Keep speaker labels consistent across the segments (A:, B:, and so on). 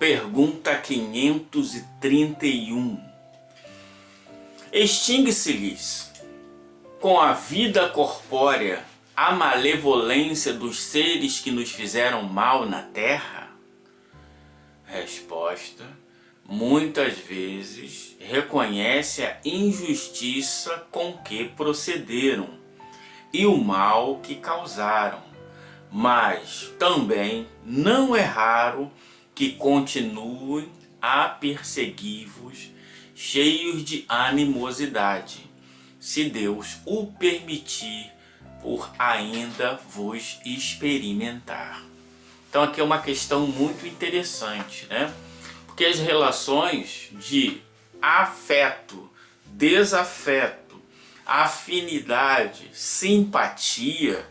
A: Pergunta 531. Extingue-se-lhes com a vida corpórea a malevolência dos seres que nos fizeram mal na terra? Resposta: muitas vezes reconhece a injustiça com que procederam e o mal que causaram, mas também não é raro que continuem a persegui-vos cheios de animosidade, se Deus o permitir, por ainda vos experimentar. Então aqui é uma questão muito interessante, né? Porque as relações de afeto, desafeto, afinidade, simpatia,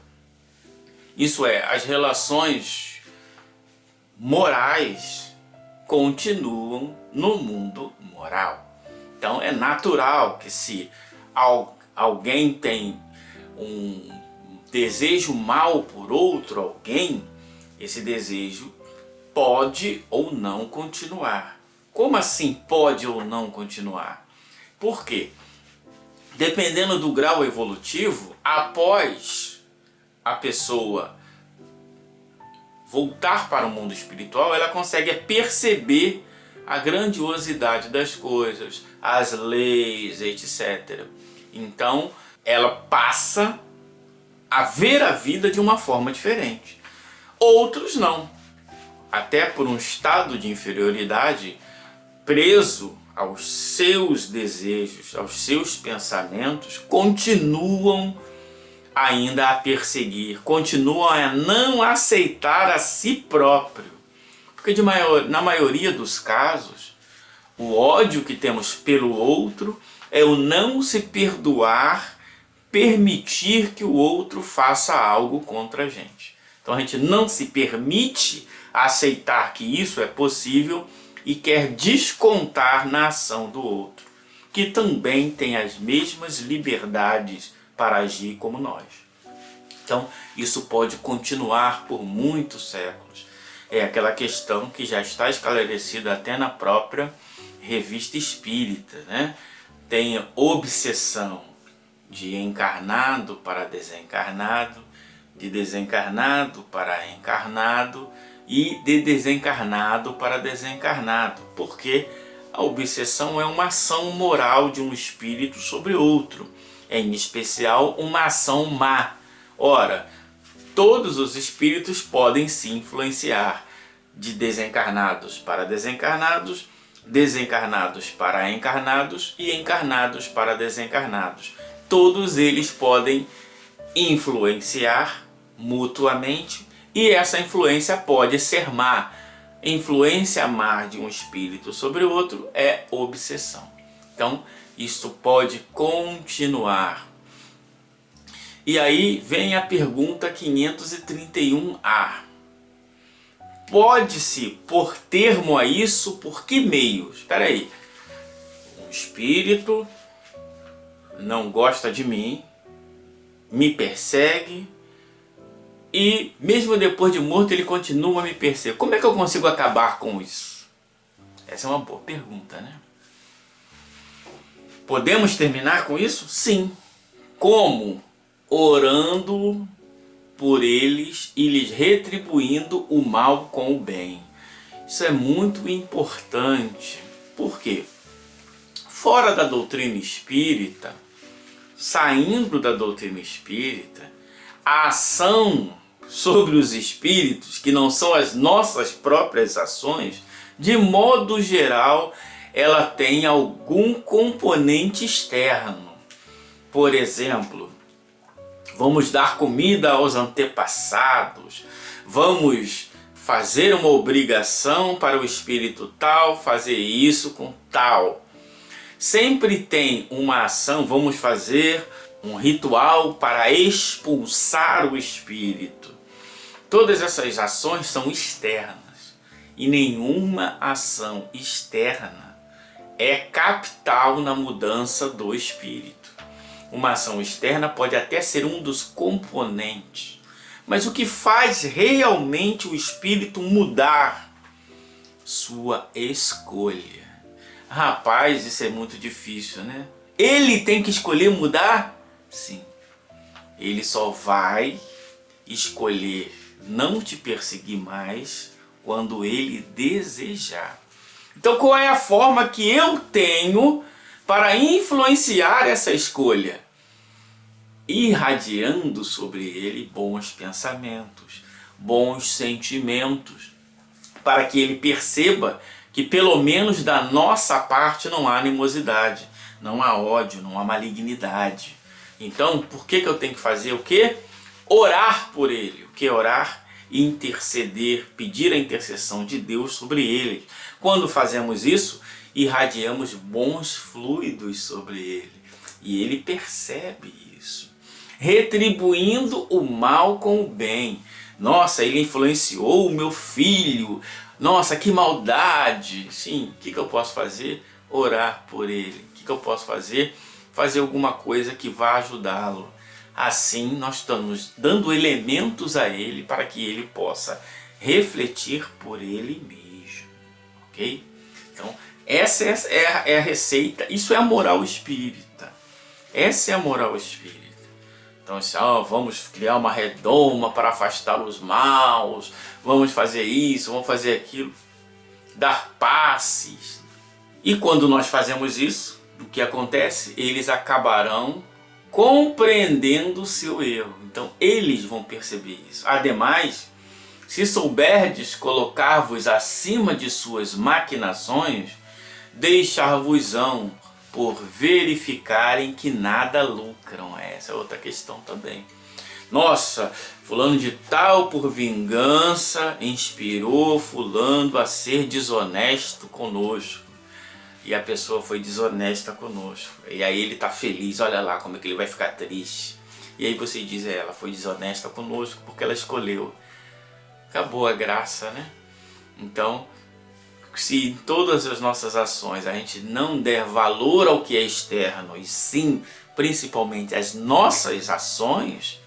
A: isso é, as relações morais continuam no mundo moral. Então é natural que se alguém tem um desejo mal por outro alguém, esse desejo pode ou não continuar. Como assim pode ou não continuar? Por quê? Dependendo do grau evolutivo, após a pessoa voltar para o mundo espiritual, ela consegue perceber a grandiosidade das coisas, as leis, etc. Então, ela passa a ver a vida de uma forma diferente. Outros não. Até por um estado de inferioridade, preso aos seus desejos, aos seus pensamentos, continuam ainda a perseguir, continuam a não aceitar a si próprio. Porque na maioria dos casos, o ódio que temos pelo outro é o não se perdoar, permitir que o outro faça algo contra a gente. Então a gente não se permite aceitar que isso é possível e quer descontar na ação do outro, que também tem as mesmas liberdades para agir como nós. Então isso pode continuar por muitos séculos. É aquela questão que já está esclarecida até na própria Revista Espírita, né? Tem obsessão de encarnado para desencarnado, de desencarnado para encarnado e de desencarnado para desencarnado, porque a obsessão é uma ação moral de um espírito sobre outro, em especial uma ação má. Ora, todos os espíritos podem se influenciar de desencarnados para desencarnados, desencarnados para encarnados e encarnados para desencarnados. Todos eles podem influenciar mutuamente e essa influência pode ser má. Influência má de um espírito sobre o outro é obsessão. Então, isso pode continuar. E aí vem a pergunta 531A. Pode-se pôr termo a isso por que meios? Espera aí. Um espírito não gosta de mim, me persegue e mesmo depois de morto ele continua a me perseguir. Como é que eu consigo acabar com isso? Essa é uma boa pergunta, né? Podemos terminar com isso? Sim. Como? Orando por eles e lhes retribuindo o mal com o bem. Isso é muito importante. Por quê? Fora da doutrina espírita, saindo da doutrina espírita, a ação sobre os espíritos, que não são as nossas próprias ações, de modo geral, ela tem algum componente externo. Por exemplo, vamos dar comida aos antepassados, vamos fazer uma obrigação para o espírito tal, fazer isso com tal. Sempre tem uma ação, vamos fazer um ritual para expulsar o espírito. Todas essas ações são externas e nenhuma ação externa é capital na mudança do espírito. Uma ação externa pode até ser um dos componentes, mas o que faz realmente o espírito mudar sua escolha. Rapaz, isso é muito difícil, né? Ele tem que escolher mudar? Sim. Ele só vai escolher não te perseguir mais quando ele desejar. Então qual é a forma que eu tenho para influenciar essa escolha? Irradiando sobre ele bons pensamentos, bons sentimentos, para que ele perceba que pelo menos da nossa parte não há animosidade, não há ódio, não há malignidade. Então, por que eu tenho que fazer o quê? Orar por ele. O que é orar? Interceder, pedir a intercessão de Deus sobre ele. Quando fazemos isso, irradiamos bons fluidos sobre ele. E ele percebe isso. Retribuindo o mal com o bem. Nossa, ele influenciou o meu filho. Nossa, que maldade. Sim, o que eu posso fazer? Orar por ele. O que eu posso fazer? Fazer alguma coisa que vá ajudá-lo. Assim nós estamos dando elementos a ele para que ele possa refletir por ele mesmo. Ok? Então essa é a receita. Isso é a moral espírita. Essa é a moral espírita. Então assim, vamos criar uma redoma para afastar os maus. Vamos fazer isso, vamos fazer aquilo. Dar passes. E quando nós fazemos isso, o que acontece? Eles acabarão compreendendo o seu erro. Então eles vão perceber isso. Ademais, se souberdes colocar-vos acima de suas maquinações, deixar-vos-ão por verificarem que nada lucram. Essa é outra questão também. Nossa, fulano de tal por vingança inspirou fulano a ser desonesto conosco. E a pessoa foi desonesta conosco. E aí ele está feliz, olha lá como é que ele vai ficar triste. E aí você diz, ela foi desonesta conosco porque ela escolheu. Acabou a graça, né? Então, se em todas as nossas ações a gente não der valor ao que é externo, e sim, principalmente as nossas ações,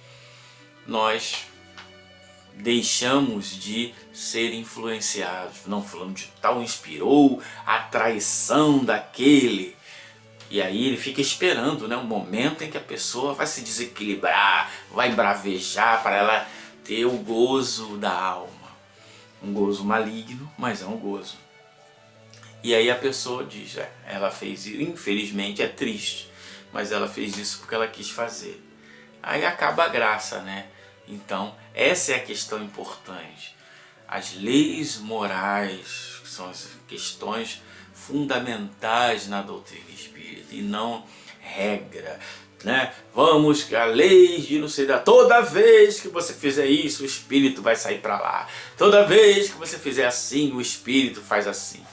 A: nós deixamos de ser influenciados. Não, falando de tal inspirou a traição daquele. E aí ele fica esperando, né, o momento em que a pessoa vai se desequilibrar, vai bravejar para ela ter o gozo da alma. Um gozo maligno, mas é um gozo. E aí a pessoa diz, ela fez isso, infelizmente é triste, mas ela fez isso porque ela quis fazer. Aí acaba a graça, né? Então, essa é a questão importante. As leis morais, que são as questões fundamentais na doutrina espírita, e não regra, né? Vamos que a lei de não sei da... Toda vez que você fizer isso, o espírito vai sair para lá. Toda vez que você fizer assim, o espírito faz assim.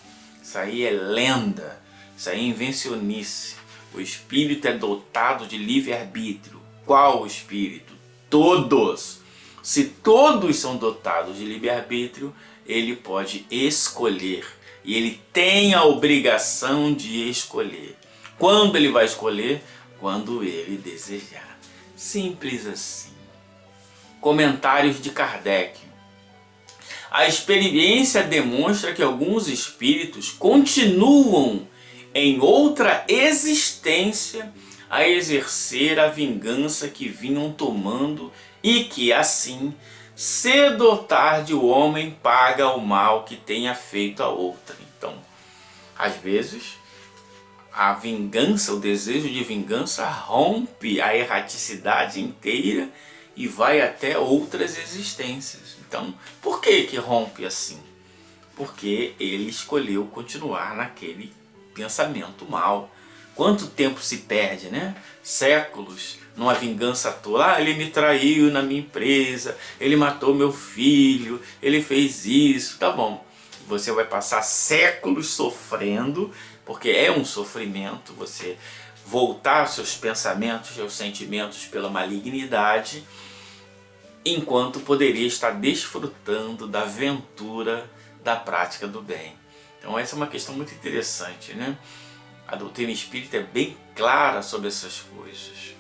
A: Isso aí é lenda, isso aí é invencionice. O espírito é dotado de livre-arbítrio. Qual o espírito? Todos. Se todos são dotados de livre-arbítrio, ele pode escolher. E ele tem a obrigação de escolher. Quando ele vai escolher? Quando ele desejar. Simples assim. Comentários de Kardec. A experiência demonstra que alguns espíritos continuam em outra existência a exercer a vingança que vinham tomando e que assim, cedo ou tarde, o homem paga o mal que tenha feito a outra. Então, às vezes, a vingança, o desejo de vingança rompe a erraticidade inteira e vai até outras existências. Então, por que rompe assim? Porque ele escolheu continuar naquele pensamento mal. Quanto tempo se perde, né? Séculos numa vingança tola. Ele me traiu na minha empresa, ele matou meu filho, ele fez isso. Tá bom. Você vai passar séculos sofrendo, porque é um sofrimento você voltar seus pensamentos, seus sentimentos pela malignidade, enquanto poderia estar desfrutando da aventura da prática do bem. Então essa é uma questão muito interessante, né? A doutrina espírita é bem clara sobre essas coisas.